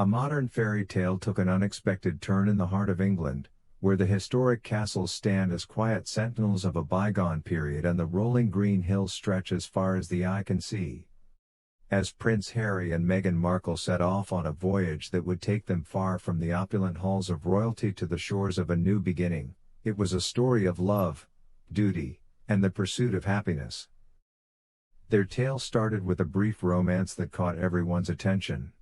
A modern fairy tale took an unexpected turn in the heart of England, where the historic castles stand as quiet sentinels of a bygone period and the rolling green hills stretch as far as the eye can see. As Prince Harry and Meghan Markle set off on a voyage that would take them far from the opulent halls of royalty to the shores of a new beginning, it was a story of love, duty, and the pursuit of happiness. Their tale started with a brief romance that caught everyone's attention.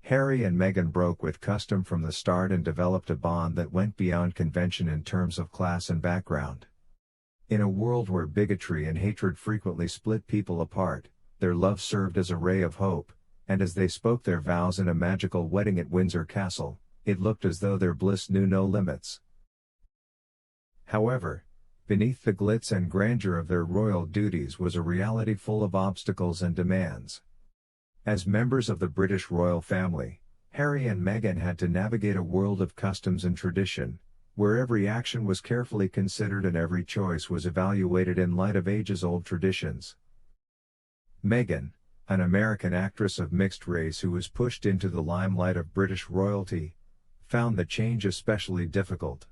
Harry and Meghan broke with custom from the start and developed a bond that went beyond convention in terms of class and background. In a world where bigotry and hatred frequently split people apart, their love served as a ray of hope, and as they spoke their vows in a magical wedding at Windsor Castle, it looked as though their bliss knew no limits. However, beneath the glitz and grandeur of their royal duties was a reality full of obstacles and demands. As members of the British royal family, Harry and Meghan had to navigate a world of customs and tradition, where every action was carefully considered and every choice was evaluated in light of ages-old traditions. Meghan, an American actress of mixed race who was pushed into the limelight of British royalty, found the change especially difficult.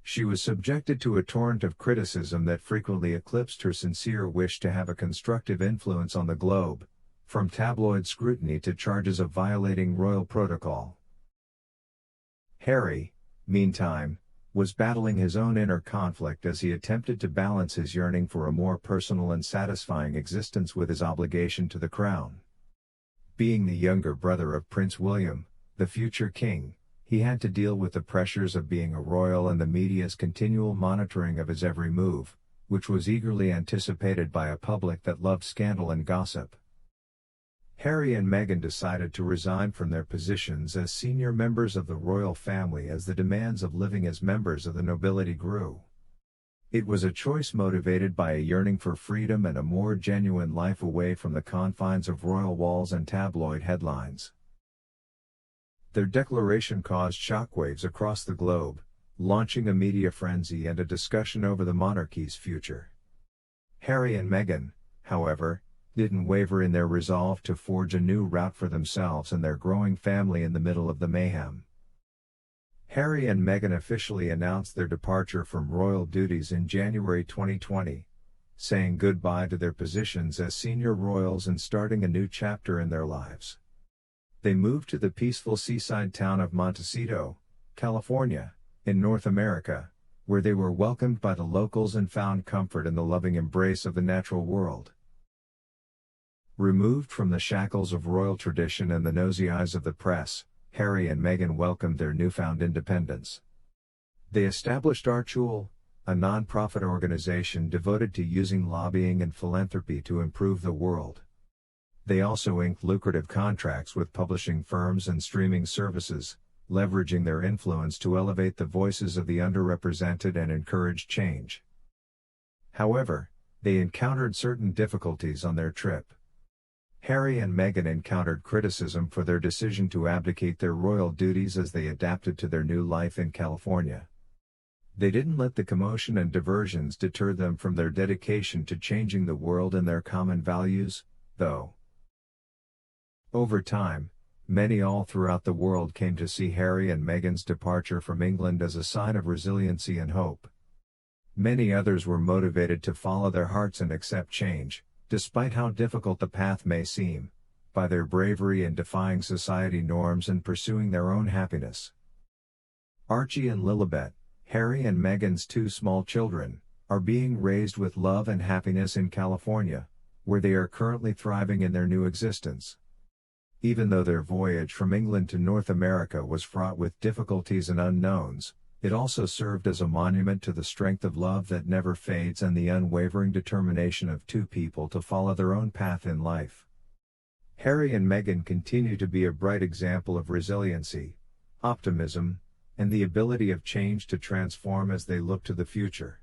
She was subjected to a torrent of criticism that frequently eclipsed her sincere wish to have a constructive influence on the globe, from tabloid scrutiny to charges of violating royal protocol. Harry, meantime, was battling his own inner conflict as he attempted to balance his yearning for a more personal and satisfying existence with his obligation to the crown. Being the younger brother of Prince William, the future king, he had to deal with the pressures of being a royal and the media's continual monitoring of his every move, which was eagerly anticipated by a public that loved scandal and gossip. Harry and Meghan decided to resign from their positions as senior members of the royal family as the demands of living as members of the nobility grew. It was a choice motivated by a yearning for freedom and a more genuine life away from the confines of royal walls and tabloid headlines. Their declaration caused shockwaves across the globe, launching a media frenzy and a discussion over the monarchy's future. Harry and Meghan, however, didn't waver in their resolve to forge a new route for themselves and their growing family in the middle of the mayhem. Harry and Meghan officially announced their departure from royal duties in January 2020, saying goodbye to their positions as senior royals and starting a new chapter in their lives. They moved to the peaceful seaside town of Montecito, California, in North America, where they were welcomed by the locals and found comfort in the loving embrace of the natural world. Removed from the shackles of royal tradition and the nosy eyes of the press, Harry and Meghan welcomed their newfound independence. They established Archul, a non-profit organization devoted to using lobbying and philanthropy to improve the world. They also inked lucrative contracts with publishing firms and streaming services, leveraging their influence to elevate the voices of the underrepresented and encourage change. However, they encountered certain difficulties on their trip. Harry and Meghan encountered criticism for their decision to abdicate their royal duties as they adapted to their new life in California. They didn't let the commotion and diversions deter them from their dedication to changing the world and their common values, though. Over time, many all throughout the world came to see Harry and Meghan's departure from England as a sign of resiliency and hope. Many others were motivated to follow their hearts and accept change, despite how difficult the path may seem, by their bravery in defying society norms and pursuing their own happiness. Archie and Lilibet, Harry and Meghan's two small children, are being raised with love and happiness in California, where they are currently thriving in their new existence. Even though their voyage from England to North America was fraught with difficulties and unknowns, it also served as a monument to the strength of love that never fades and the unwavering determination of two people to follow their own path in life. Harry and Meghan continue to be a bright example of resiliency, optimism, and the ability of change to transform as they look to the future.